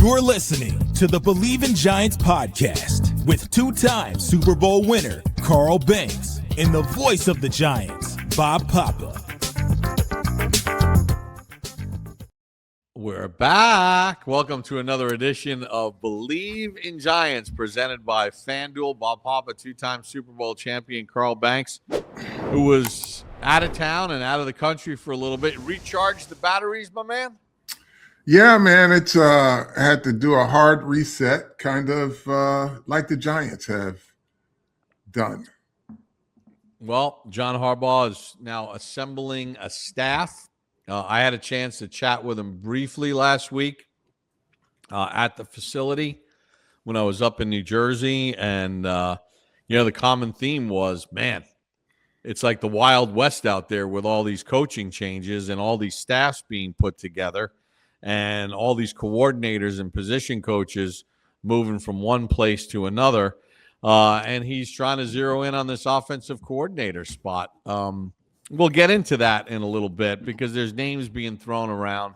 You're listening to the Believe in Giants podcast with two-time Super Bowl winner Carl Banks and the voice of the Giants, Bob Papa. We're back. Welcome to another edition of Believe in Giants presented by FanDuel. Bob Papa, two-time Super Bowl champion Carl Banks, who was out of town and out of the country for a little bit. Recharged the batteries, my man? Yeah, man, it's had to do a hard reset, kind of like the Giants have done. Well, John Harbaugh is now assembling a staff. I had a chance to chat with him briefly last week at the facility when I was up in New Jersey. And, the common theme was, man, it's like the Wild West out there with all these coaching changes and all these staffs being put together. And all these coordinators and position coaches moving from one place to another. And he's trying to zero in on this offensive coordinator spot. We'll get into that in a little bit because there's names being thrown around.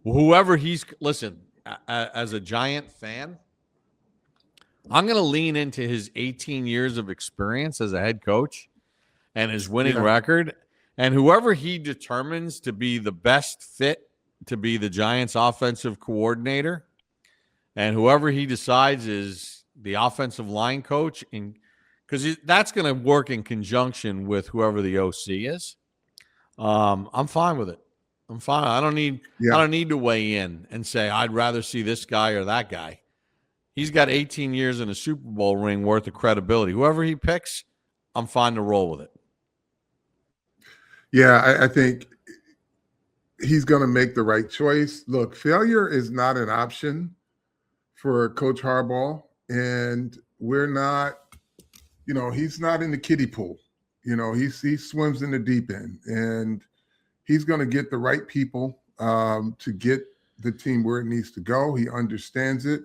Whoever listen, as a Giant fan, I'm going to lean into his 18 years of experience as a head coach and his winning record. And whoever he determines to be the best fit to be the Giants offensive coordinator, and whoever he decides is the offensive line coach, because that's going to work in conjunction with whoever the OC is. I'm fine with it. I'm fine. I don't need to weigh in and say I'd rather see this guy or that guy. He's got 18 years in a Super Bowl ring worth of credibility. Whoever he picks, I'm fine to roll with it. Yeah, I think he's going to make the right choice. Look, failure is not an option for Coach Harbaugh, and we're not, he's not in the kiddie pool. He swims in the deep end, and he's going to get the right people to get the team where it needs to go. He understands it,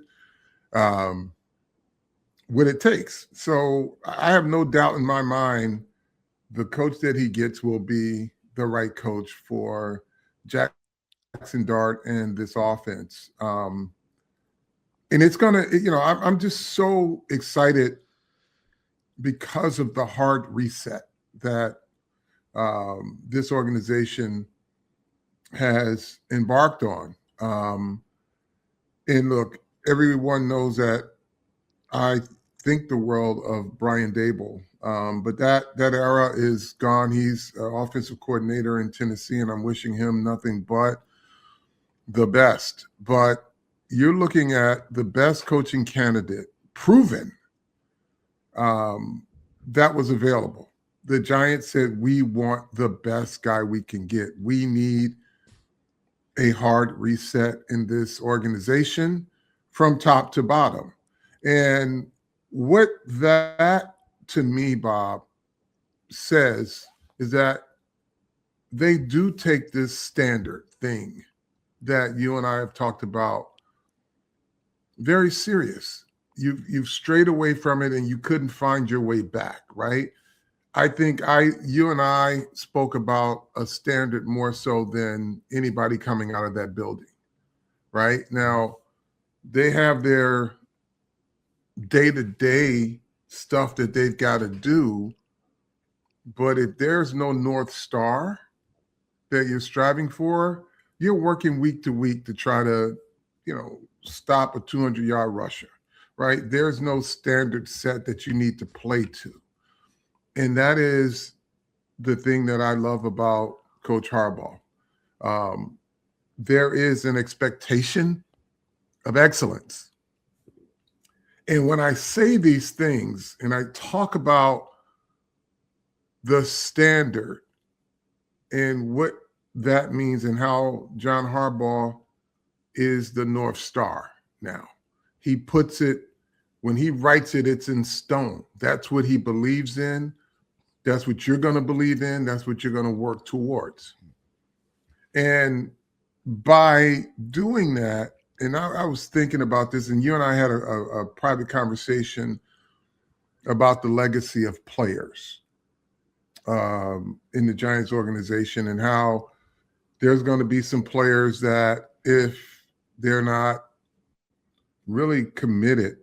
what it takes. So I have no doubt in my mind the coach that he gets will be the right coach for Jackson Dart and this offense. And it's going to, I'm just so excited because of the hard reset that this organization has embarked on. And look, everyone knows that I think the world of Brian Daboll. But that era is gone. He's an offensive coordinator in Tennessee, and I'm wishing him nothing but the best. But you're looking at the best coaching candidate, proven, that was available. The Giants said, we want the best guy we can get. We need a hard reset in this organization from top to bottom. And what that, to me, Bob, says is that they do take this standard thing that you and I have talked about very serious. You've strayed away from it and you couldn't find your way back, right? I think you and I spoke about a standard more so than anybody coming out of that building, right? Now, they have their day-to-day stuff that they've got to do, but if there's no North Star that you're striving for, you're working week to week to try to, stop a 200-yard rusher, right? There's no standard set that you need to play to. And that is the thing that I love about Coach Harbaugh. There is an expectation of excellence. And when I say these things and I talk about the standard and what that means and how John Harbaugh is the North Star now, he puts it, when he writes it, it's in stone. That's what he believes in. That's what you're going to believe in. That's what you're going to work towards. And by doing that, and I was thinking about this, and you and I had a private conversation about the legacy of players in the Giants organization and how there's going to be some players that if they're not really committed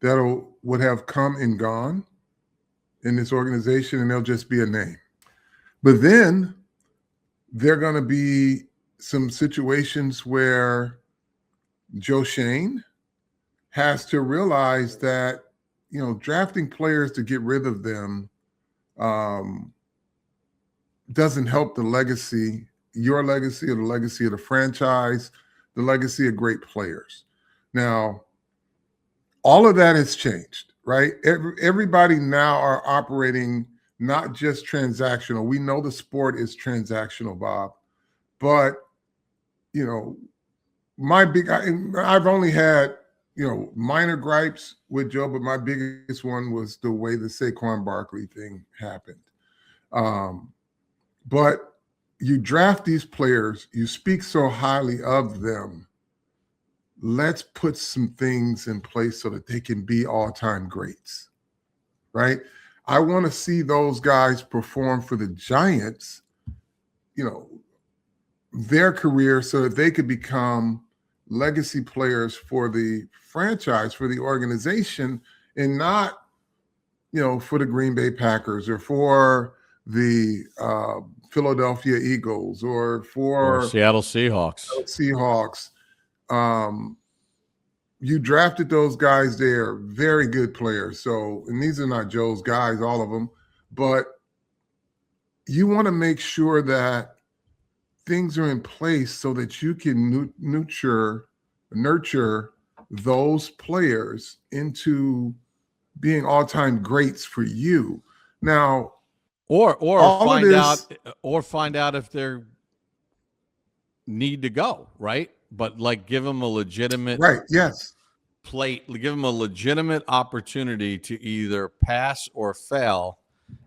that would have come and gone in this organization, and they'll just be a name. But then there are going to be some situations where Joe Schoen has to realize that, drafting players to get rid of them doesn't help the legacy, your legacy or the legacy of the franchise, the legacy of great players. Now, all of that has changed, right? Everybody now are operating not just transactional. We know the sport is transactional, Bob, but, I've only had, minor gripes with Joe, but my biggest one was the way the Saquon Barkley thing happened. But you draft these players, you speak so highly of them. Let's put some things in place so that they can be all-time greats, right? I want to see those guys perform for the Giants, their career, so that they could become legacy players for the franchise, for the organization, and not, for the Green Bay Packers or for the Philadelphia Eagles or for Seattle Seahawks. You drafted those guys. They're very good players. So, and these are not Joe's guys, all of them, but you want to make sure that things are in place so that you can nurture those players into being all-time greats for you. Now, or find out if they're need to go, right? But give them a legitimate give them a legitimate opportunity to either pass or fail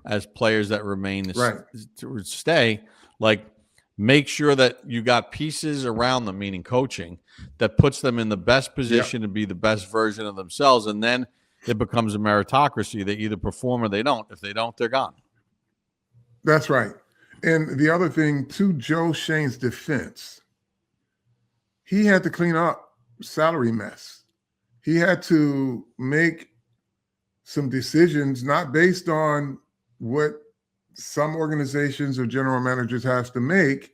as players that remain to stay. Make sure that you got pieces around them, meaning coaching, that puts them in the best position to be the best version of themselves. And then it becomes a meritocracy. They either perform or they don't. If they don't, they're gone. That's right. And the other thing, to Joe Schoen's defense, he had to clean up salary mess. He had to make some decisions, not based on what some organizations or general managers has to make,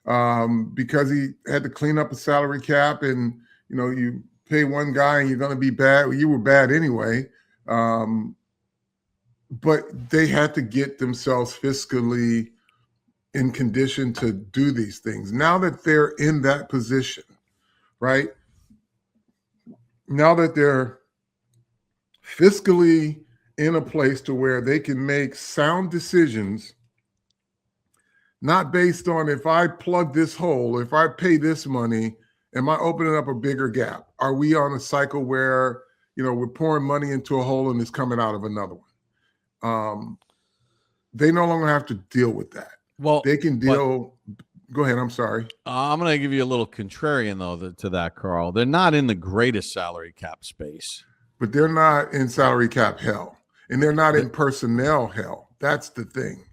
because he had to clean up a salary cap, and you pay one guy and you're going to be bad. Well, you were bad anyway, but they had to get themselves fiscally in condition to do these things. Now that they're in that position, right? Now that they're fiscally in a place to where they can make sound decisions, not based on if I plug this hole, if I pay this money, am I opening up a bigger gap? Are we on a cycle where, we're pouring money into a hole and it's coming out of another one? They no longer have to deal with that. Well, they can deal. Go ahead. I'm sorry. I'm going to give you a little contrarian, though, to that, Carl. They're not in the greatest salary cap space. But they're not in salary cap hell. And they're not in personnel hell. That's the thing.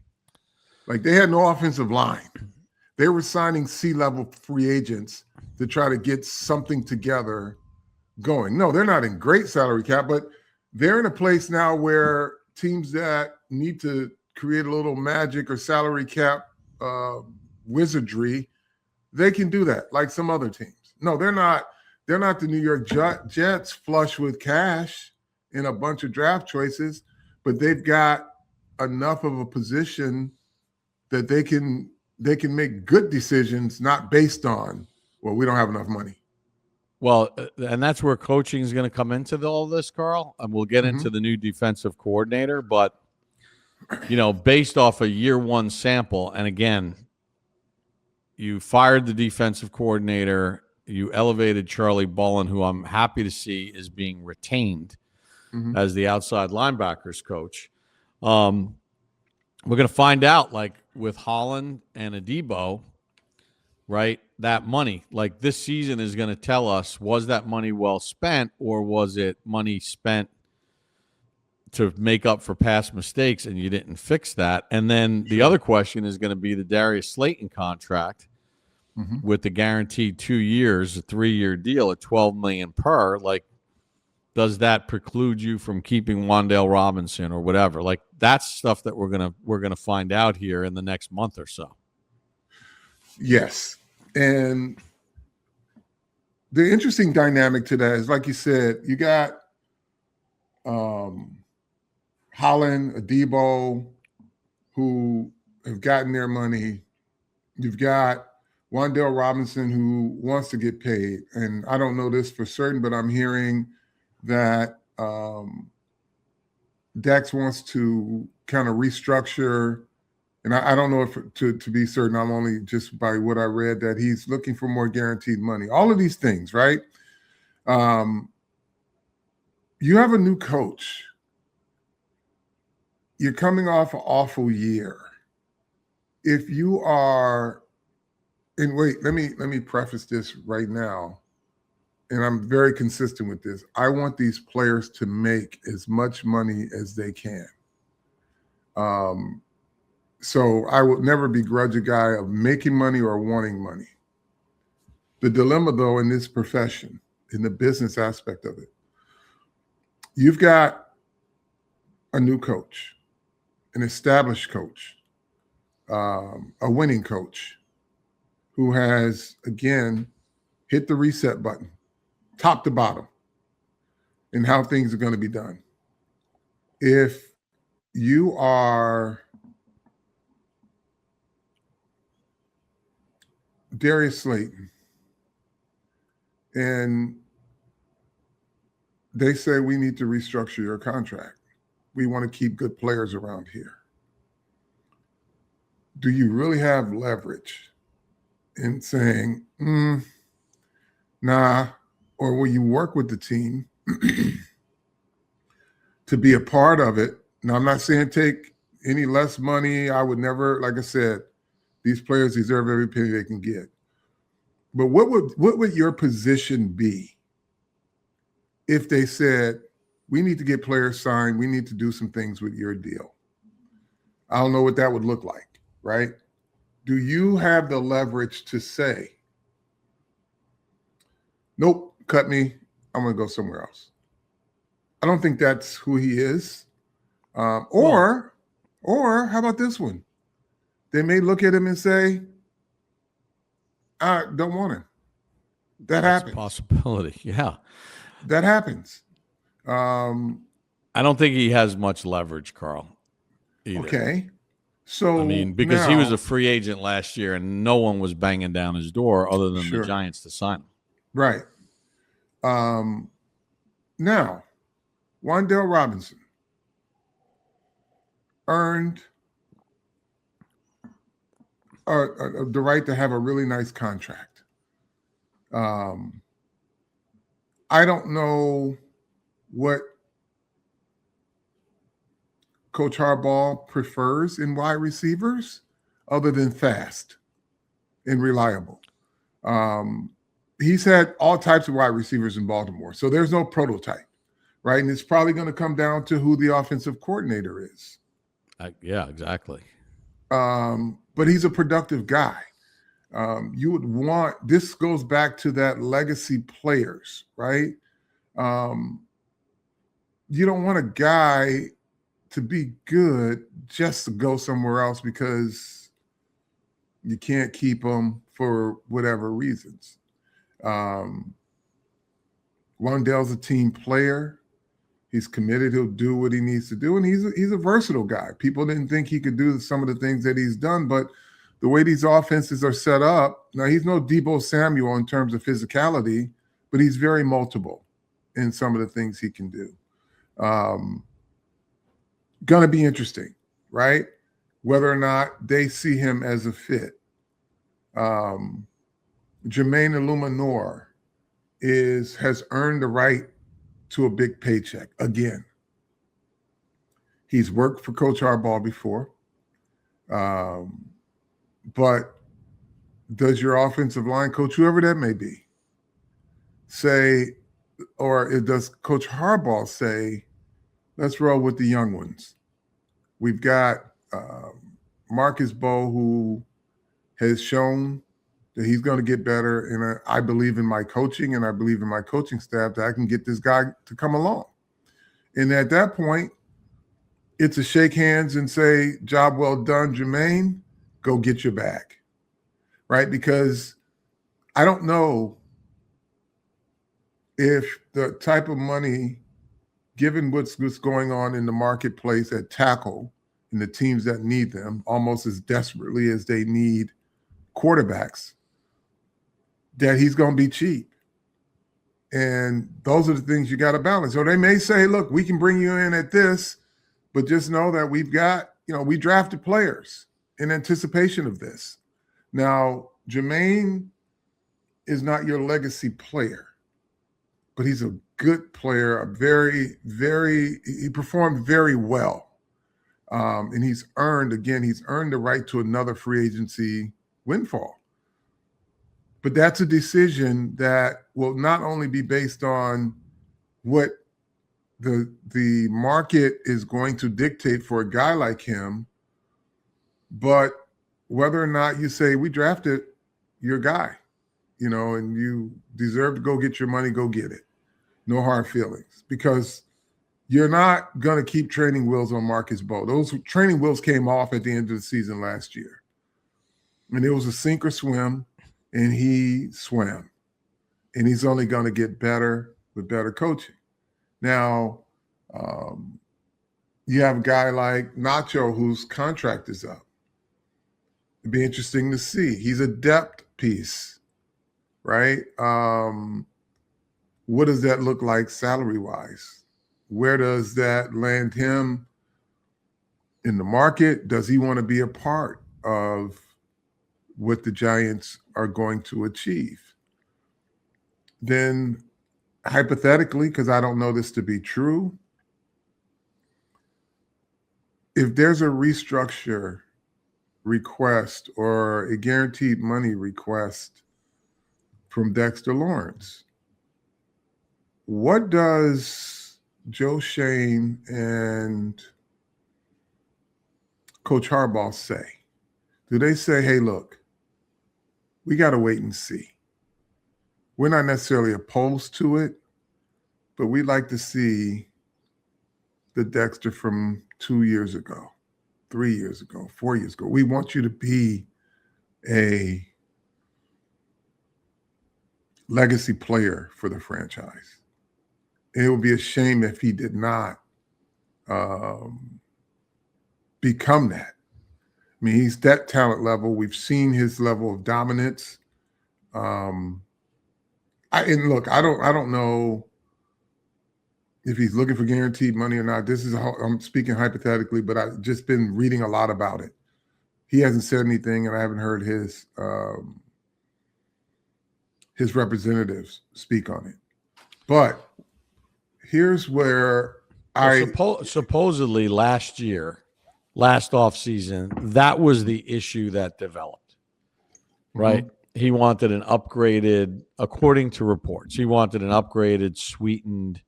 They had no offensive line. They were signing C-level free agents to try to get something together going. No, they're not in great salary cap, but they're in a place now where teams that need to create a little magic or salary cap wizardry, they can do that like some other teams. No, they're not. They're not the New York Jets flush with cash in a bunch of draft choices, but they've got enough of a position that they can make good decisions, not based on, well, we don't have enough money. Well, and that's where coaching is going to come into all this, Carl. And we'll get into the new defensive coordinator, but based off a year one sample, and again, you fired the defensive coordinator, you elevated Charlie Bullen, who I'm happy to see is being retained as the outside linebackers coach. We're going to find out, with Holland and Adebo, right, that money, this season is going to tell us, was that money well spent, or was it money spent to make up for past mistakes and you didn't fix that? And then the other question is going to be the Darius Slayton contract. with the guaranteed 2 years, a 3-year deal at $12 million per, like, does that preclude you from keeping Wan'Dale Robinson or whatever? Like, that's stuff that we're gonna find out here in the next month or so. Yes. And the interesting dynamic to that is, like you said, you got Holland, Adebo, who have gotten their money. You've got Wan'Dale Robinson, who wants to get paid. And I don't know this for certain, but I'm hearing that Dex wants to kind of restructure. And I don't know if to be certain, I'm only just by what I read, that he's looking for more guaranteed money. All of these things, right? You have a new coach. You're coming off an awful year. If you are, and wait, let me preface this right now, and I'm very consistent with this. I want these players to make as much money as they can. So I will never begrudge a guy of making money or wanting money. The dilemma, though, in this profession, in the business aspect of it, you've got a new coach, an established coach, a winning coach who has, again, hit the reset button, top to bottom, in how things are going to be done. If you are Darius Slayton and they say, we need to restructure your contract, we want to keep good players around here, do you really have leverage in saying, nah, or will you work with the team to be a part of it? Now, I'm not saying take any less money. I would never, like I said, these players deserve every penny they can get. But what would your position be if they said, we need to get players signed, we need to do some things with your deal? I don't know what that would look like, right? Do you have the leverage to say, nope, cut me, I'm going to go somewhere else? I don't think that's who he is. Or how about this one? They may look at him and say, I don't want him. That's happens. A possibility, yeah. That happens. I don't think he has much leverage, Carl, either. Okay. So, I mean, because he was a free agent last year and no one was banging down his door other than the Giants to sign him. Right. Now, Wan'Dale Robinson earned the right to have a really nice contract. I don't know what Coach Harbaugh prefers in wide receivers other than fast and reliable. He's had all types of wide receivers in Baltimore, so there's no prototype, right? And it's probably going to come down to who the offensive coordinator is. Yeah, exactly. But he's a productive guy. You would want, this goes back to that legacy players, right? You don't want a guy to be good just to go somewhere else because you can't keep him for whatever reasons. Wan'Dale's a team player. He's committed. He'll do what he needs to do. And he's a versatile guy. People didn't think he could do some of the things that he's done, but the way these offenses are set up, now he's no Deebo Samuel in terms of physicality, but he's very multiple in some of the things he can do. Going to be interesting, right? Whether or not they see him as a fit. Jermaine Illuminor has earned the right to a big paycheck again. He's worked for Coach Harbaugh before. But does your offensive line coach, whoever that may be, say, or does Coach Harbaugh say, let's roll with the young ones? We've got Marcus Bowe, who has shown that he's going to get better. And I believe in my coaching, and I believe in my coaching staff that I can get this guy to come along. And at that point, it's a shake hands and say, job well done, Jermaine, go get your bag, right? Because I don't know if the type of money, given what's going on in the marketplace at tackle and the teams that need them almost as desperately as they need quarterbacks, that he's going to be cheap. And those are the things you got to balance. So they may say, look, we can bring you in at this, but just know that we've got, we drafted players in anticipation of this. Now, Jermaine is not your legacy player, but he's a good player, he performed very well. And he's earned the right to another free agency windfall. But that's a decision that will not only be based on what the market is going to dictate for a guy like him, but whether or not you say, we drafted your guy, and you deserve to go get your money, go get it. No hard feelings, because you're not going to keep training wheels on Marcus Bowe. Those training wheels came off at the end of the season last year. And it was a sink or swim, and he swam. And he's only going to get better with better coaching. Now, you have a guy like Nacho whose contract is up. It'd be interesting to see. He's a depth piece, right? What does that look like salary-wise? Where does that land him in the market? Does he want to be a part of what the Giants are going to achieve? Then hypothetically, because I don't know this to be true, if there's a restructure request or a guaranteed money request from Dexter Lawrence, what does Joe Schoen and Coach Harbaugh say? Do they say, hey, look, we got to wait and see? We're not necessarily opposed to it, but we'd like to see the Dexter from 2 years ago, 3 years ago, 4 years ago. We want you to be a legacy player for the franchise. And it would be a shame if he did not become that. I mean, he's that talent level. We've seen his level of dominance. And look, I don't know if he's looking for guaranteed money or not. I'm speaking hypothetically, but I've just been reading a lot about it. He hasn't said anything, and I haven't heard his representatives speak on it. But here's where supposedly last offseason, that was the issue that developed, right? Mm-hmm. He wanted an upgraded, according to reports, sweetened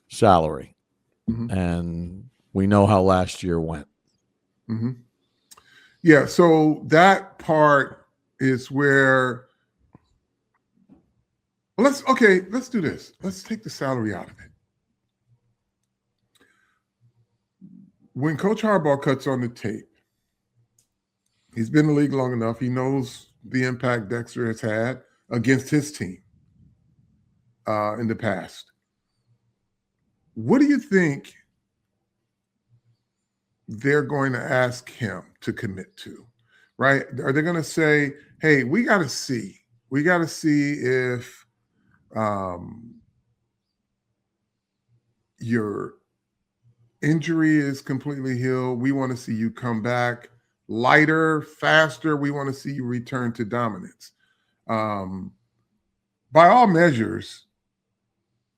salary. Mm-hmm. And we know how last year went. Mm-hmm. Yeah, so that part is where let's do this. Let's take the salary out of it. When Coach Harbaugh cuts on the tape, he's been in the league long enough. He knows the impact Dexter has had against his team in the past. What do you think they're going to ask him to commit to, right? Are they going to say, hey, we got to see if your injury is completely healed. We want to see you come back lighter, faster. We want to see you return to dominance. By all measures,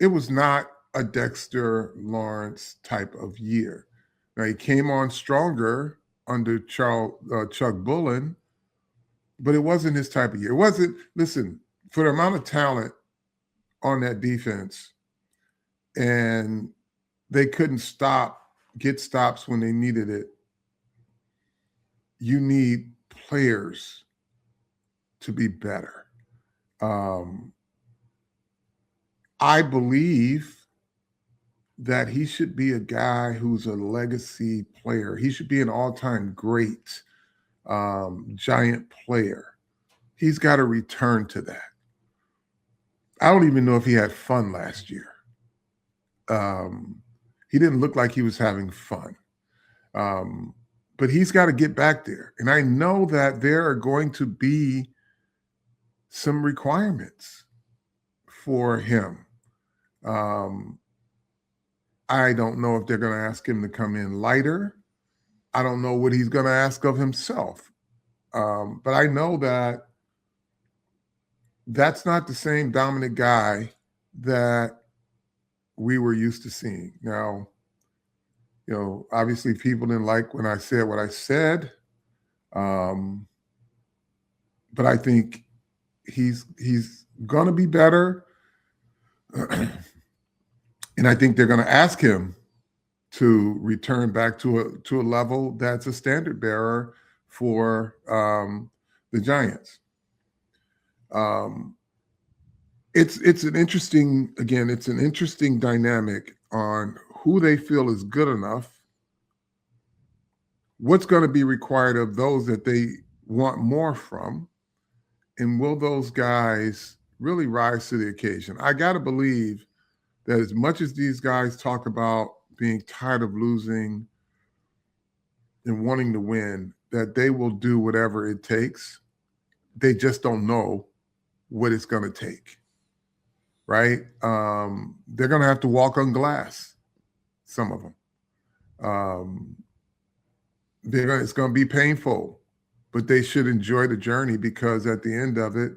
it was not a Dexter Lawrence type of year. Now, he came on stronger under Chuck Bullen, but it wasn't his type of year. It wasn't, listen, for the amount of talent on that defense, and they couldn't get stops when they needed it. You need players to be better. I believe that he should be a guy who's a legacy player. He should be an all-time great Giant player. He's got to return to that. I don't even know if he had fun last year. He didn't look like he was having fun. But he's got to get back there. And I know that there are going to be some requirements for him. I don't know if they're going to ask him to come in lighter. I don't know what he's going to ask of himself. But I know that that's not the same dominant guy that we were used to seeing. Now, obviously people didn't like when I said what I said. But I think he's going to be better. And I think they're going to ask him to return back to a level that's a standard bearer for the Giants. It's an interesting dynamic on who they feel is good enough, what's going to be required of those that they want more from, and will those guys really rise to the occasion? I got to believe that as much as these guys talk about being tired of losing and wanting to win, that they will do whatever it takes. They just don't know what it's going to take, right? They're going to have to walk on glass, some of them. It's going to be painful, but they should enjoy the journey, because at the end of it,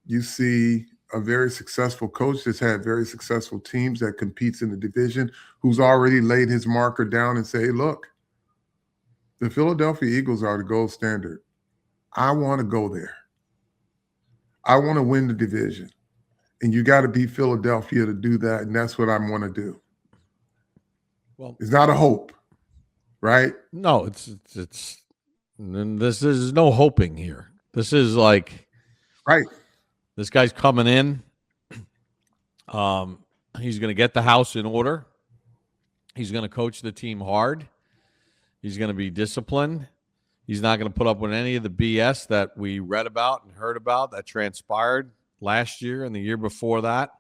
you see a very successful coach that's had very successful teams that competes in the division, who's already laid his marker down and say, hey, look, the Philadelphia Eagles are the gold standard. I want to go there. I want to win the division. And you got to beat Philadelphia to do that. And that's what I want to do. Well, it's not a hope, right? No, it's this is no hoping here. This is like, right. This guy's coming in. He's going to get the house in order. He's going to coach the team hard. He's going to be disciplined. He's not going to put up with any of the BS that we read about and heard about that transpired last year and the year before that.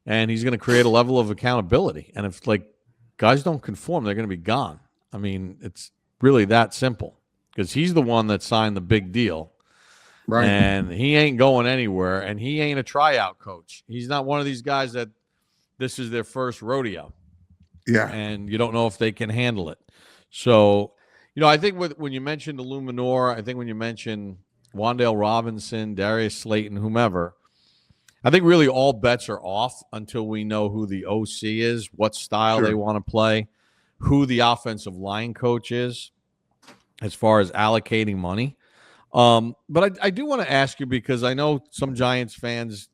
And he's going to create a level of accountability. And if guys don't conform, they're going to be gone. I mean, it's really that simple, because he's the one that signed the big deal. Right. And he ain't going anywhere, and he ain't a tryout coach. He's not one of these guys that this is their first rodeo. Yeah. And you don't know if they can handle it. So, I think when you mentioned Illuminor, I think when you mentioned Wan'Dale Robinson, Darius Slayton, whomever, I think really all bets are off until we know who the OC is, what style they want to play, who the offensive line coach is as far as allocating money. But I do want to ask you, because I know some Giants fans,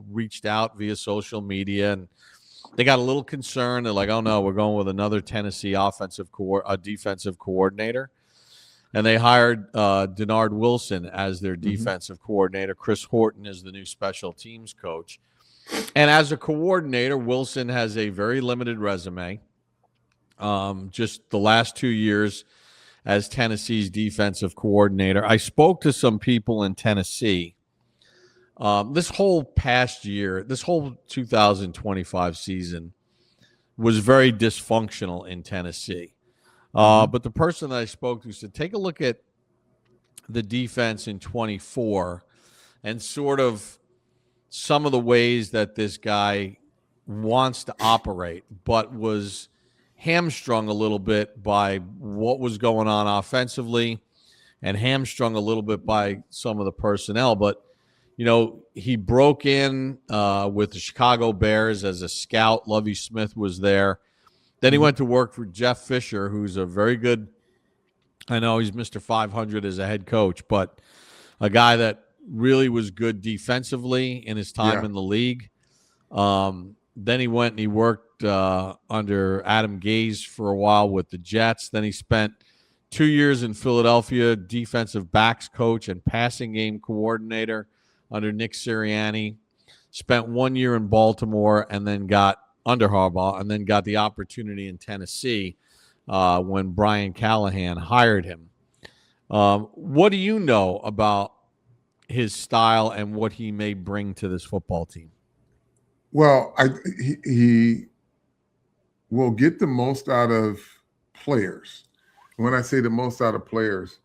reached out via social media and they got a little concerned. They're like, oh no, we're going with another Tennessee defensive coordinator. And they hired Dinard Wilson as their defensive coordinator. Chris Horton is the new special teams coach. And as a coordinator, Wilson has a very limited resume. Just the last 2 years as Tennessee's defensive coordinator. I spoke to some people in Tennessee. This whole past year, this whole 2025 season was very dysfunctional in Tennessee. But the person that I spoke to said, take a look at the defense in 24 and sort of some of the ways that this guy wants to operate, but was hamstrung a little bit by what was going on offensively and hamstrung a little bit by some of the personnel. But, he broke in with the Chicago Bears as a scout. Lovie Smith was there. Then he went to work for Jeff Fisher, who's a very good, I know he's Mr. 500 as a head coach, but a guy that really was good defensively in his time in the league. Then he went and he worked under Adam Gase for a while with the Jets. Then he spent 2 years in Philadelphia, defensive backs coach and passing game coordinator under Nick Sirianni. Spent 1 year in Baltimore and then got under Harbaugh and then got the opportunity in Tennessee when Brian Callahan hired him. What do you know about his style and what he may bring to this football team? Well, he will get the most out of players. When I say the most out of players,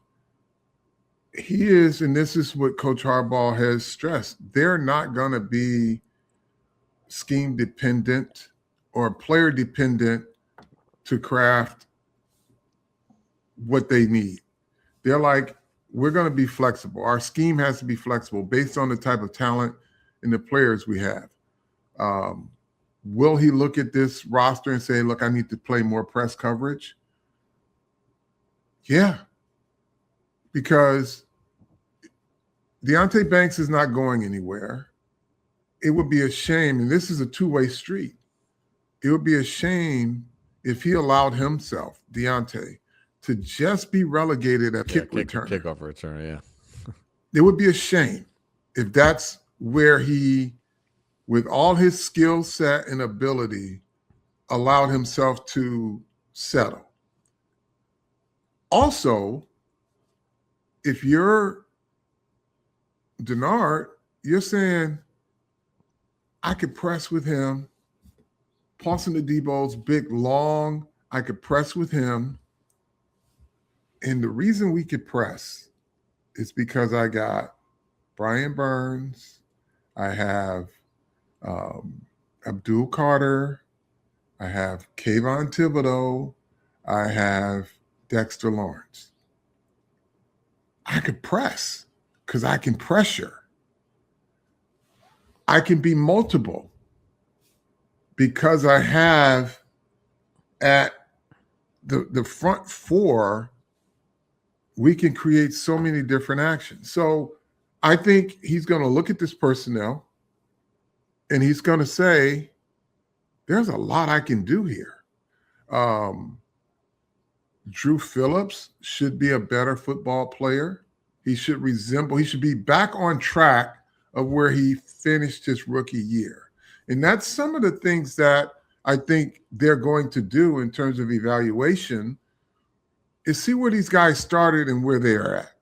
he is, and this is what Coach Harbaugh has stressed, they're not going to be scheme dependent or player dependent to craft what they need. They're like, we're going to be flexible. Our scheme has to be flexible based on the type of talent and the players we have. Will he look at this roster and say, look, I need to play more press coverage? Yeah, because Deonte Banks is not going anywhere. It would be a shame, and this is a two-way street. It would be a shame if he allowed himself, Deonte, to just be relegated at kickoff return, yeah. It would be a shame if that's where he, with all his skill set and ability, allowed himself to settle. Also, if you're Dinard, you're saying, I could press with him. Paulson Adebo's big, long, I could press with him. And the reason we could press is because I got Brian Burns, I have Abdul Carter, I have Kayvon Thibodeau, I have Dexter Lawrence. I could press because I can pressure. I can be multiple because I have at the front four, we can create so many different actions. So I think he's going to look at this personnel and he's going to say, there's a lot I can do here. Drew Phillips should be a better football player. He should be back on track of where he finished his rookie year. And that's some of the things that I think they're going to do in terms of evaluation is see where these guys started and where they are at,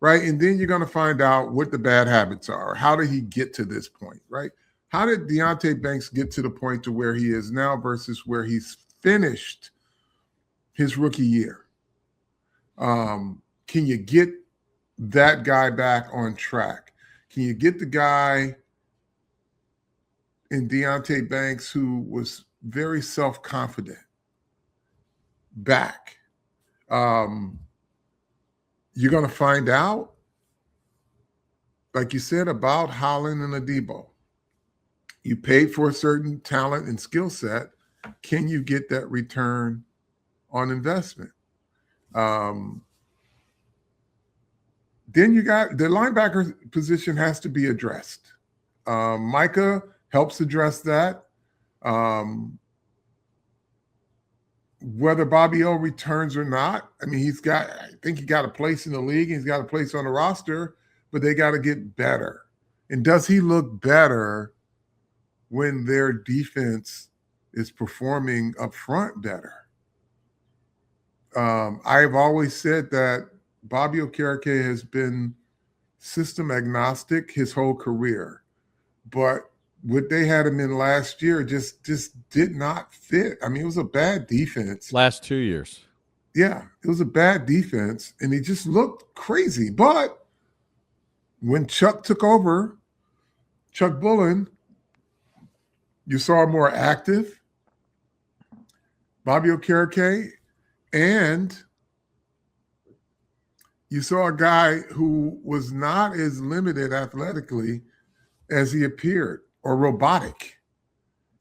right? And then you're going to find out what the bad habits are. How did he get to this point, right? How did Deonte Banks get to the point to where he is now versus where he's finished his rookie year? Can you get that guy back on track? Can you get the guy in Deonte Banks who was very self-confident back? You're going to find out, like you said, about Holland and Adebo. You paid for a certain talent and skill set. Can you get that return on investment? Then you got the linebacker position has to be addressed. Micah helps address that. Whether Bobby O returns or not, I mean, I think he got a place in the league and he's got a place on the roster, but they got to get better. And does he look better when their defense is performing up front better? I've always said that Bobby Okereke has been system agnostic his whole career, but what they had him in last year just did not fit. I mean, it was a bad defense. Last 2 years. Yeah, it was a bad defense, and he just looked crazy. But when Chuck took over, Chuck Bullen, you saw more active Bobby Okereke, and you saw a guy who was not as limited athletically as he appeared, or robotic,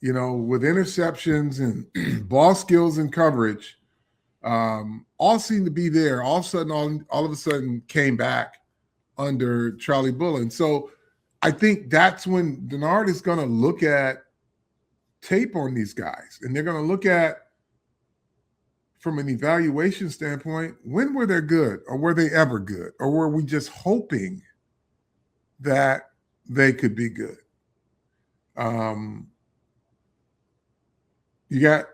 with interceptions and ball skills and coverage, all seemed to be there. All of a sudden came back under Charlie Bullen. So I think that's when Dinard is going to look at tape on these guys, and they're going to look at from an evaluation standpoint, when were they good, or were they ever good, or were we just hoping that they could be good? You got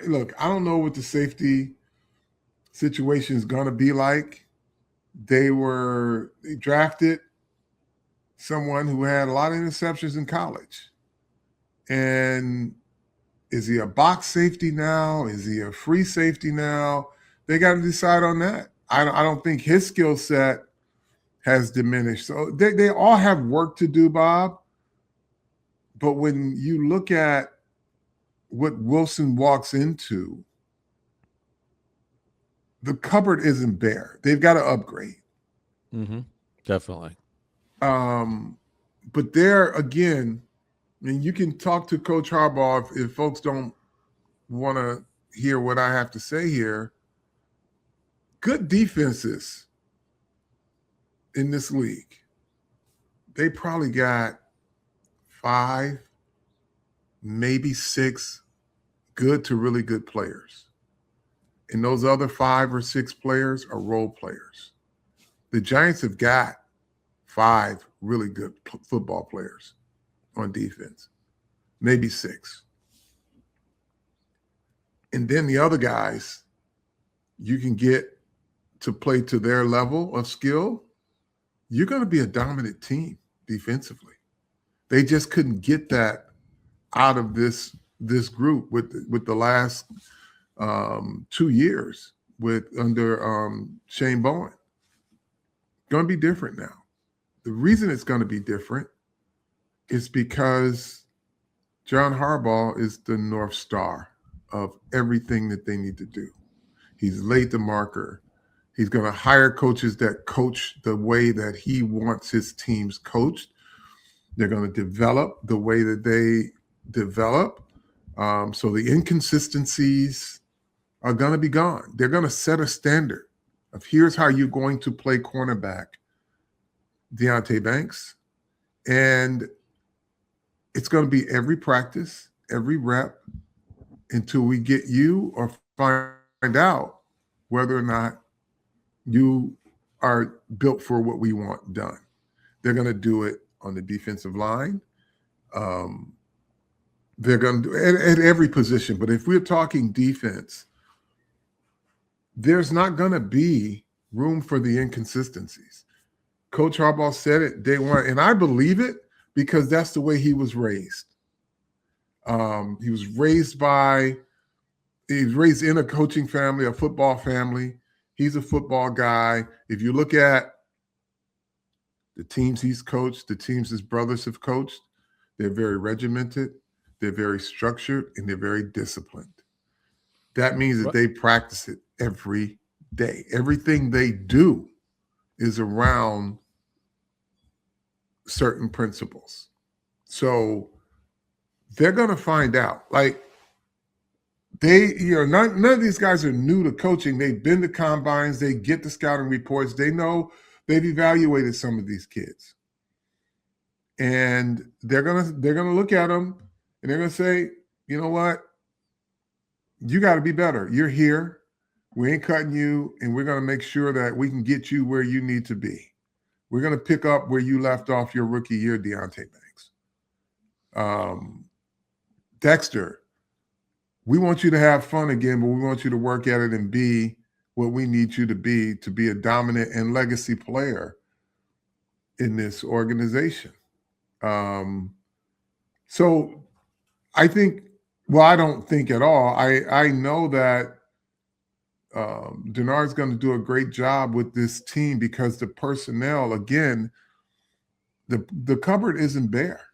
look, I don't know what the safety situation is going to be like. They drafted someone who had a lot of interceptions in college. And is he a box safety now? Is he a free safety now? They got to decide on that. I don't think his skill set has diminished. So they all have work to do, Bob. But when you look at what Wilson walks into, the cupboard isn't bare. They've got to upgrade. Mm-hmm. Definitely. But there again, and you can talk to Coach Harbaugh if folks don't want to hear what I have to say here. Good defenses in this league, they probably got 5, maybe 6 good to really good players. And those other 5 or 6 players are role players. The Giants have got 5 really good football players on defense, maybe 6. And then the other guys, you can get to play to their level of skill. You're going to be a dominant team defensively. They just couldn't get that out of this group with the last 2 years under Shane Bowen. Going to be different now. The reason it's going to be different is because John Harbaugh is the North Star of everything that they need to do. He's laid the marker. He's going to hire coaches that coach the way that he wants his teams coached. They're going to develop the way that they develop. So the inconsistencies are going to be gone. They're going to set a standard of here's how you're going to play cornerback Deonte Banks. And it's going to be every practice, every rep, until we get you or find out whether or not you are built for what we want done. They're going to do it on the defensive line. They're going to do it at every position. But if we're talking defense, there's not going to be room for the inconsistencies. Coach Harbaugh said it day one, and I believe it because that's the way he was raised. He was raised in a coaching family, a football family. He's a football guy. If you look at the teams he's coached, the teams his brothers have coached, they're very regimented, they're very structured, and they're very disciplined. That means that they practice it every day. Everything they do is around certain principles. So they're going to find out. Like, none of these guys are new to coaching. They've been to combines. They get the scouting reports. They know they've evaluated some of these kids. And they're gonna look at them and they're going to say, you know what? You got to be better. You're here. We ain't cutting you, and we're going to make sure that we can get you where you need to be. We're going to pick up where you left off your rookie year, Deonte Banks. Dexter, we want you to have fun again, but we want you to work at it and be what we need you to be a dominant and legacy player in this organization. So I think, well, I don't think at all. I know that Dinard's going to do a great job with this team because the personnel, again, the cupboard isn't bare.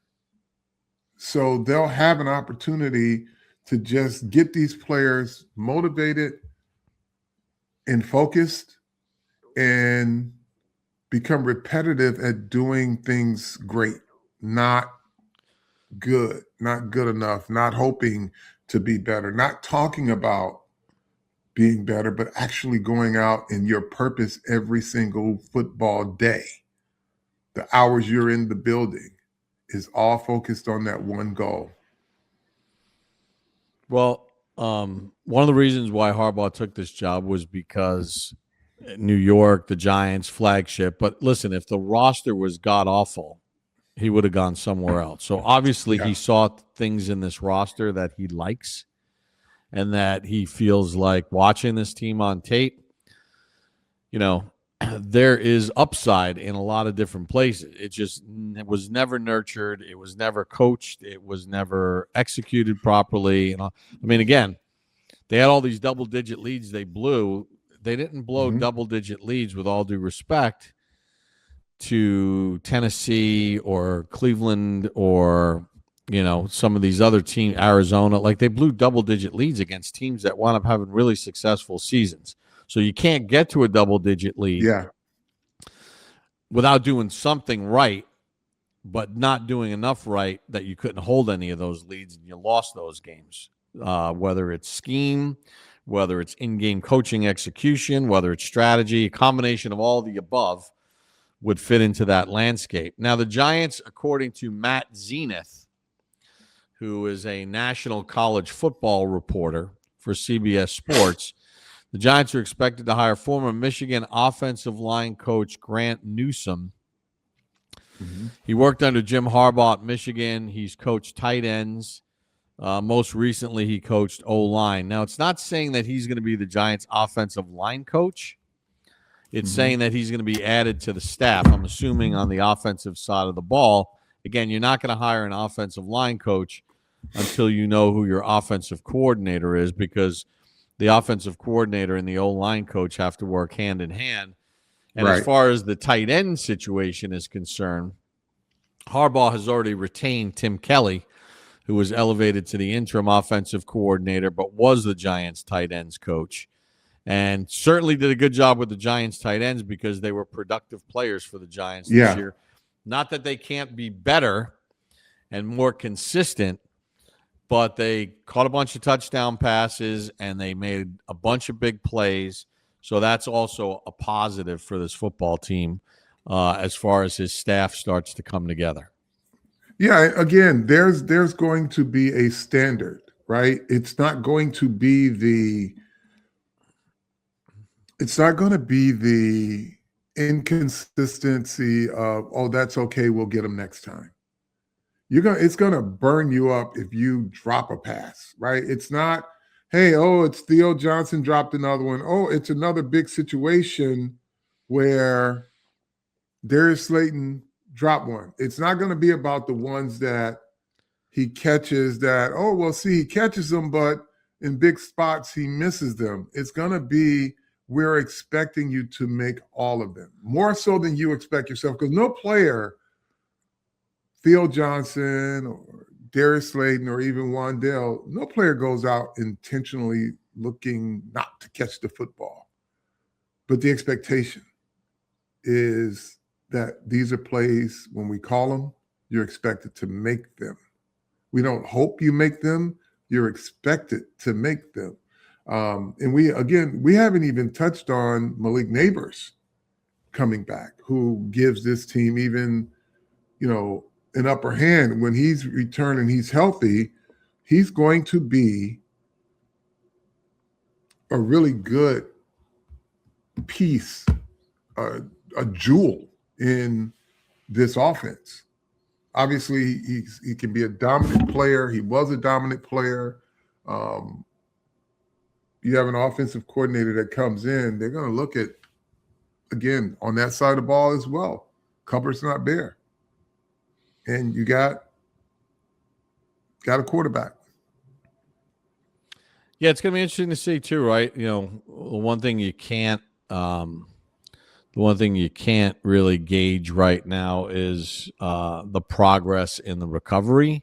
So they'll have an opportunity to just get these players motivated and focused and become repetitive at doing things great, not good enough, not hoping to be better, not talking about being better, but actually going out in your purpose every single football day. The hours you're in the building is all focused on that one goal. Well, One of the reasons why Harbaugh took this job was because New York, the Giants, flagship. But listen, if the roster was god awful, he would have gone somewhere else. So obviously he saw things in this roster that he likes and that he feels like watching this team on tape, there is upside in a lot of different places. It was never nurtured. It was never coached. It was never executed properly. Again, they had all these double-digit leads they blew. They didn't blow double-digit leads, with all due respect to Tennessee or Cleveland or some of these other teams, Arizona. Like, they blew double-digit leads against teams that wound up having really successful seasons. So you can't get to a double-digit lead without doing something right, but not doing enough right that you couldn't hold any of those leads and you lost those games. Whether it's scheme, whether it's in-game coaching execution, whether it's strategy, a combination of all the above would fit into that landscape. Now, the Giants, according to Matt Zenith, who is a national college football reporter for CBS Sports, the Giants are expected to hire former Michigan offensive line coach Grant Newsome. He worked under Jim Harbaugh at Michigan. He's coached tight ends. Most recently, he coached O-line. Now, it's not saying that he's going to be the Giants' offensive line coach. It's saying that he's going to be added to the staff, I'm assuming, on the offensive side of the ball. Again, you're not going to hire an offensive line coach until you know who your offensive coordinator is, because the offensive coordinator and the O-line coach have to work hand in hand. And as far as the tight end situation is concerned, Harbaugh has already retained Tim Kelly, who was elevated to the interim offensive coordinator, but was the Giants' tight ends coach, and certainly did a good job with the Giants' tight ends because they were productive players for the Giants this year. Not that they can't be better and more consistent, but they caught a bunch of touchdown passes and they made a bunch of big plays. So that's also a positive for this football team as far as his staff starts to come together. Yeah, again, there's going to be a standard, right? It's not going to be the inconsistency of, oh, that's okay, we'll get them next time. It's gonna burn you up if you drop a pass, right? It's not, hey, it's Theo Johnson dropped another one. Oh, it's another big situation where Darius Slayton dropped one. It's not going to be about the ones that he catches that, he catches them, but in big spots he misses them. It's going to be, we're expecting you to make all of them, more so than you expect yourself, because no player, Theo Johnson or Darius Slayton or even Wan'Dale, no player goes out intentionally looking not to catch the football. But the expectation is that these are plays, when we call them, you're expected to make them. We don't hope you make them, you're expected to make them. And we haven't even touched on Malik Nabers coming back, who gives this team even, an upper hand. When he's returned and he's healthy, he's going to be a really good piece, a jewel in this offense. Obviously, he can be a dominant player. He was a dominant player. You have an offensive coordinator that comes in, they're going to look at, again, on that side of the ball as well. Cupboard's not bare. And you got a quarterback. Yeah, it's going to be interesting to see too, right? The one thing you can't really gauge right now is the progress in the recovery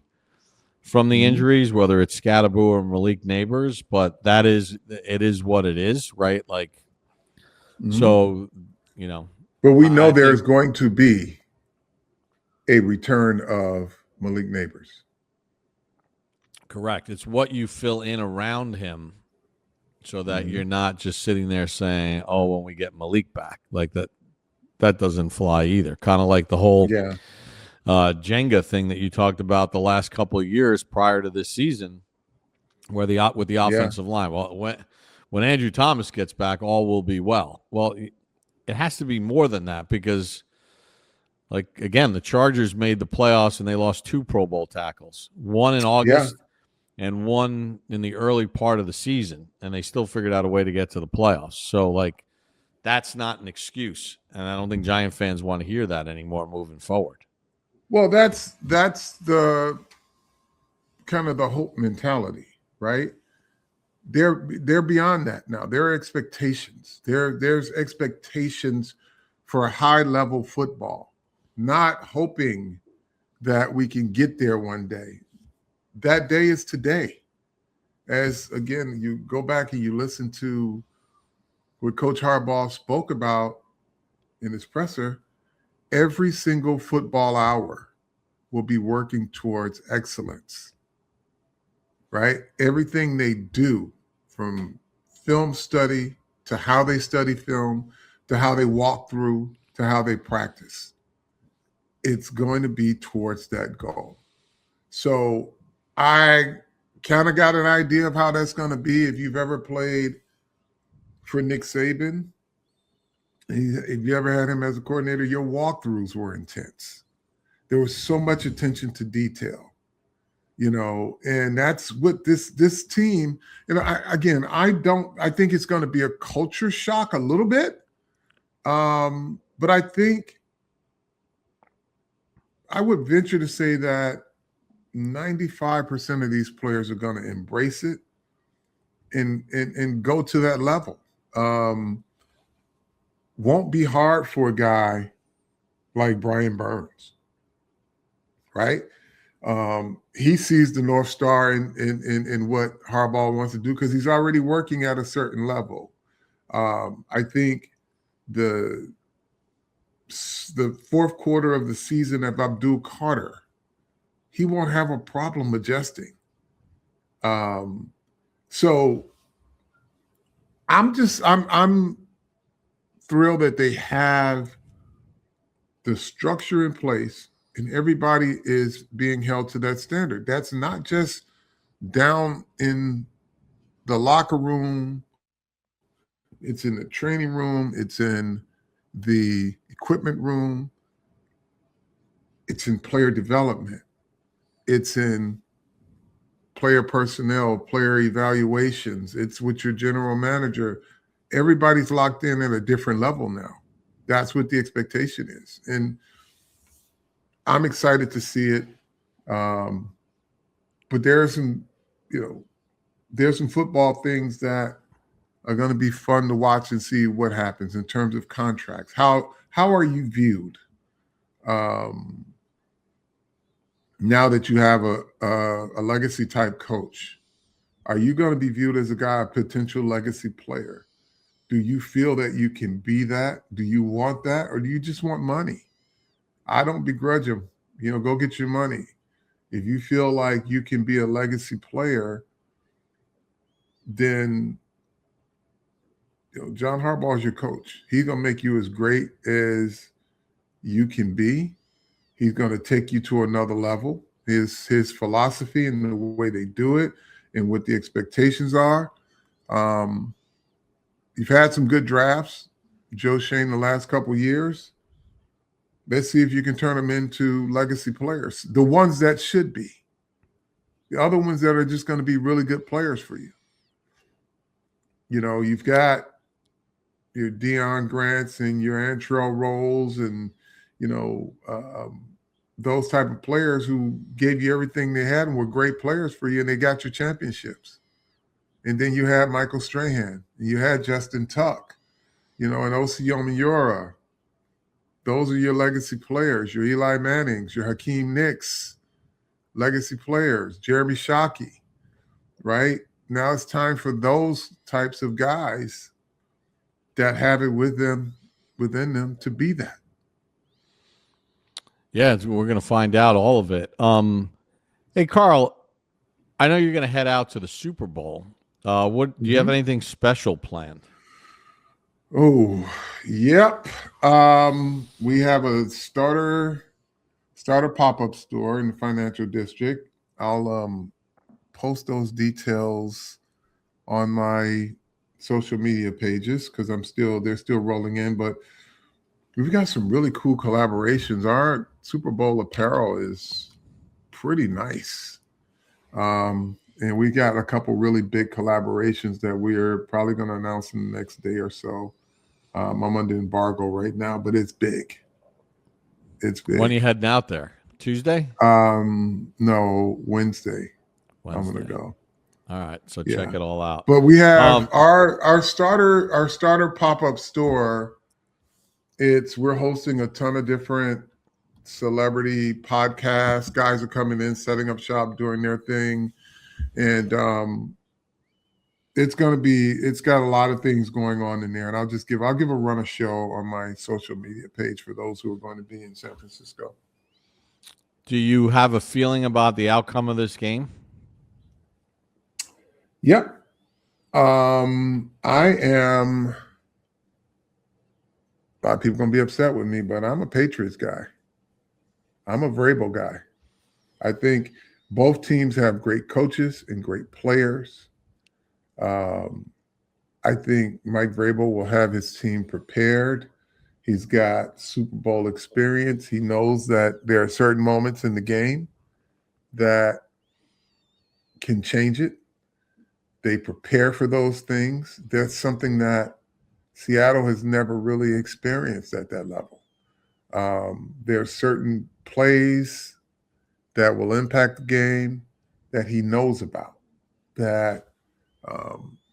from the injuries, whether it's Scadaboo or Malik Nabers. But it is what it is, right? Like, so But we know there's going to be a return of Malik Nabers. Correct. It's what you fill in around him so that you're not just sitting there saying, oh, when we get Malik back. Like that doesn't fly either. Kind of like the whole Jenga thing that you talked about the last couple of years prior to this season, with the offensive line. Well, when Andrew Thomas gets back, all will be well. Well, it has to be more than that because, like, again, the Chargers made the playoffs and they lost 2 Pro Bowl tackles, one in August and one in the early part of the season, and they still figured out a way to get to the playoffs. So, like, that's not an excuse, and I don't think Giant fans want to hear that anymore moving forward. Well, that's the kind of the hope mentality, right? They're beyond that now. There are expectations. There's expectations for a high-level football, not hoping that we can get there one day. That day is today. As, again, you go back and you listen to what Coach Harbaugh spoke about in his presser, every single football hour will be working towards excellence, right? Everything they do, from film study to how they study film, to how they walk through, to how they practice, it's going to be towards that goal. So I kind of got an idea of how that's going to be. If you've ever played for Nick Saban, if you ever had him as a coordinator, your walkthroughs were intense. There was so much attention to detail, and that's what this team, I think it's going to be a culture shock a little bit. But I think I would venture to say that 95% of these players are going to embrace it and go to that level. Won't be hard for a guy like Brian Burns, right? He sees the North Star in what Harbaugh wants to do because he's already working at a certain level. I think the fourth quarter of the season of Abdul Carter, he won't have a problem adjusting. So I'm thrilled that they have the structure in place and everybody is being held to that standard. That's not just down in the locker room. It's in the training room. It's in the equipment room. It's in player development. It's in player personnel, player evaluations. It's with your general manager. Everybody's locked in at a different level now. That's what the expectation is. And I'm excited to see it. But there's some football things that are going to be fun to watch and see what happens in terms of contracts. How are you viewed now that you have a legacy type coach? Are you going to be viewed as a potential legacy player? Do you feel that you can be that? Do you want that? Or do you just want money? I don't begrudge them. Go get your money. If you feel like you can be a legacy player, then John Harbaugh is your coach. He's going to make you as great as you can be. He's going to take you to another level. His philosophy and the way they do it and what the expectations are. You've had some good drafts, Joe Schoen, the last couple of years. Let's see if you can turn them into legacy players. The ones that should be. The other ones that are just going to be really good players for you. You've got your Deion Grants and your Antrell Rolls and, those type of players who gave you everything they had and were great players for you, and they got your championships. And then you had Michael Strahan, and you had Justin Tuck, and Osi Omiora. Those are your legacy players, your Eli Mannings, your Hakeem Nicks, legacy players, Jeremy Shockey, right? Now it's time for those types of guys that have it within them to be that. Yeah, we're going to find out all of it. Hey, Carl, I know you're going to head out to the Super Bowl. Do you have anything special planned? Oh, yep. We have a starter pop-up store in the financial district. I'll post those details on my social media pages because they're still rolling in, but we've got some really cool collaborations. Our Super Bowl apparel is pretty nice. And we got a couple really big collaborations that we're probably going to announce in the next day or so. I'm under embargo right now, but it's big. It's big. When are you heading out there? Tuesday? No, Wednesday. I'm going to go. All right, so check it all out. But we have our starter pop-up store. We're hosting a ton of different celebrity podcasts. Guys are coming in, setting up shop, doing their thing, and it's got a lot of things going on in there. And I'll give a run a show on my social media page for those who are going to be in San Francisco. Do you have a feeling about the outcome of this game? Yep. I am. A lot of people are going to be upset with me, but I'm a Patriots guy. I'm a Vrabel guy. I think both teams have great coaches and great players. I think Mike Vrabel will have his team prepared. He's got Super Bowl experience. He knows that there are certain moments in the game that can change it. They prepare for those things. That's something that Seattle has never really experienced at that level. There are certain plays that will impact the game that he knows about. That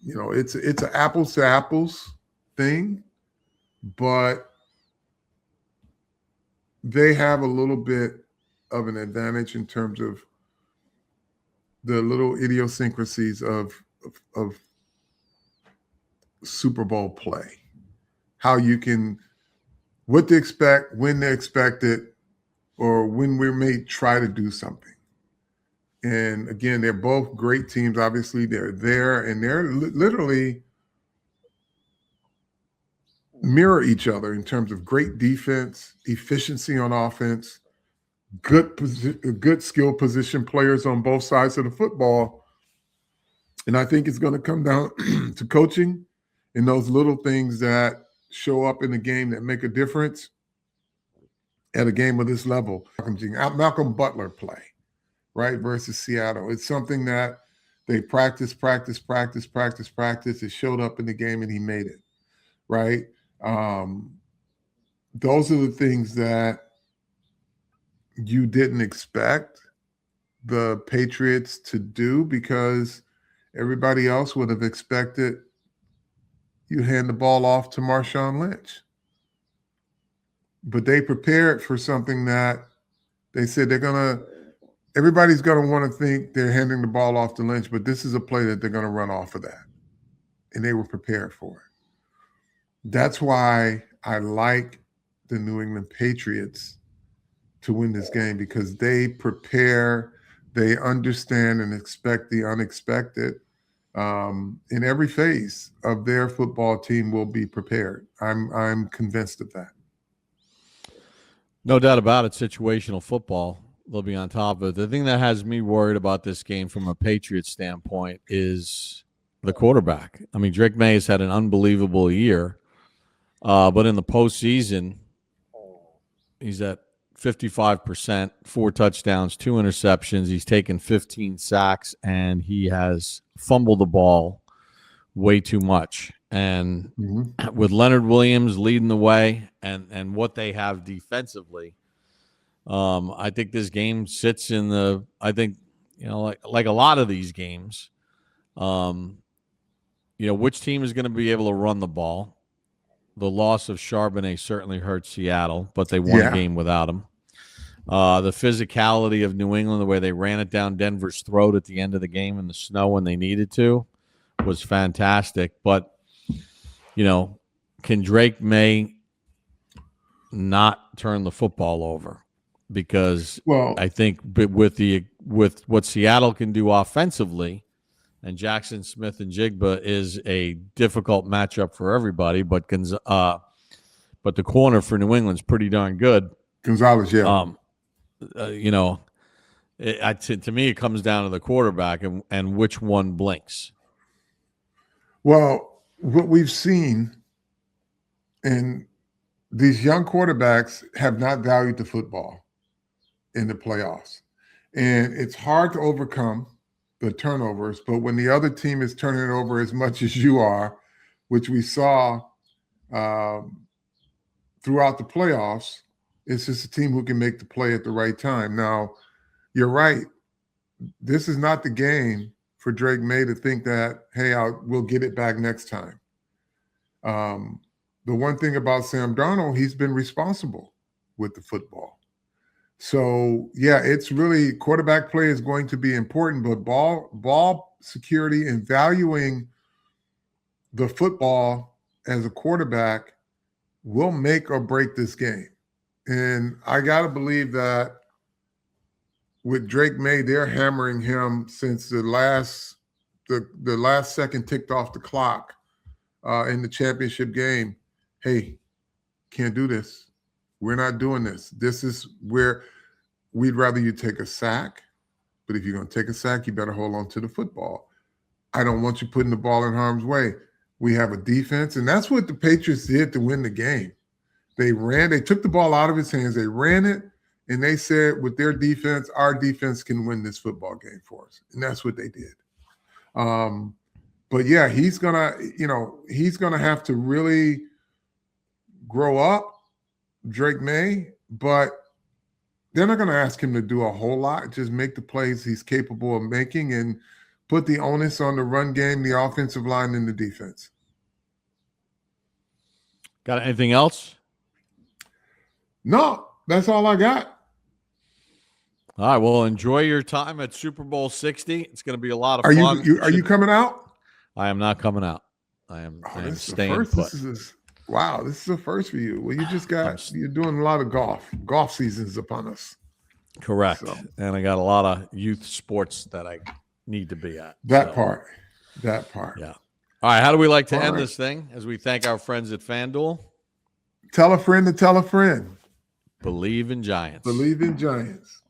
it's an apples to apples thing, but they have a little bit of an advantage in terms of the little idiosyncrasies of Super Bowl play, what to expect, when to expect it, or when we may try to do something. And again, they're both great teams. Obviously, they're there, and they're literally mirror each other in terms of great defense, efficiency on offense, good skill position players on both sides of the football. And I think it's going to come down to coaching and those little things that show up in the game that make a difference at a game of this level. Malcolm Butler play, right, versus Seattle. It's something that they practice. It showed up in the game and he made it, right? Those are the things that you didn't expect the Patriots to do because everybody else would have expected you hand the ball off to Marshawn Lynch. But they prepared for something that they said everybody's going to want to think they're handing the ball off to Lynch, but this is a play that they're going to run off of that. And they were prepared for it. That's why I like the New England Patriots to win this game because they prepare, they understand and expect the unexpected. In every phase of their football team will be prepared. I'm convinced of that. No doubt about it. Situational football, they'll be on top of it. The thing that has me worried about this game from a Patriots standpoint is the quarterback. I mean, Drake May has had an unbelievable year, but in the postseason, he's at 55%, 4 touchdowns, 2 interceptions. He's taken 15 sacks, and he has fumbled the ball way too much. And with Leonard Williams leading the way and what they have defensively, I think this game sits in the – I think, like a lot of these games, which team is going to be able to run the ball? The loss of Charbonnet certainly hurt Seattle, but they won a game without him. The physicality of New England, the way they ran it down Denver's throat at the end of the game in the snow when they needed to, was fantastic. But, can Drake May not turn the football over? Because I think with what Seattle can do offensively, and Jackson Smith and Jigba is a difficult matchup for everybody, but the corner for New England's pretty darn good. Gonzalez, yeah. To me, it comes down to the quarterback and which one blinks. Well, what we've seen, and these young quarterbacks have not valued the football in the playoffs. And it's hard to overcome the turnovers, but when the other team is turning it over as much as you are, which we saw throughout the playoffs, it's just a team who can make the play at the right time. Now, you're right. This is not the game for Drake May to think that, hey, we'll get it back next time. The one thing about Sam Darnold, he's been responsible with the football. So, yeah, it's really quarterback play is going to be important, but ball security and valuing the football as a quarterback will make or break this game. And I got to believe that with Drake May, they're hammering him since the last second ticked off the clock in the championship game. Hey, can't do this. We're not doing this. This is where we'd rather you take a sack, but if you're going to take a sack, you better hold on to the football. I don't want you putting the ball in harm's way. We have a defense, and that's what the Patriots did to win the game. They took the ball out of his hands, they ran it, and they said with their defense, our defense can win this football game for us. And that's what they did. But yeah, he's gonna have to really grow up, Drake May, but they're not going to ask him to do a whole lot. Just make the plays he's capable of making and put the onus on the run game, the offensive line, and the defense. Got anything else? No, that's all I got. All right. Well, enjoy your time at Super Bowl 60. It's going to be a lot of fun. Are you coming out? I am not coming out. I am staying put. Wow, this is a first for you. Well, you're doing a lot of golf. Golf season's upon us. Correct. So. And I got a lot of youth sports that I need to be at. That part. Yeah. All right. How do we like to end this thing as we thank our friends at FanDuel? Tell a friend to tell a friend. Believe in Giants. Believe in Giants.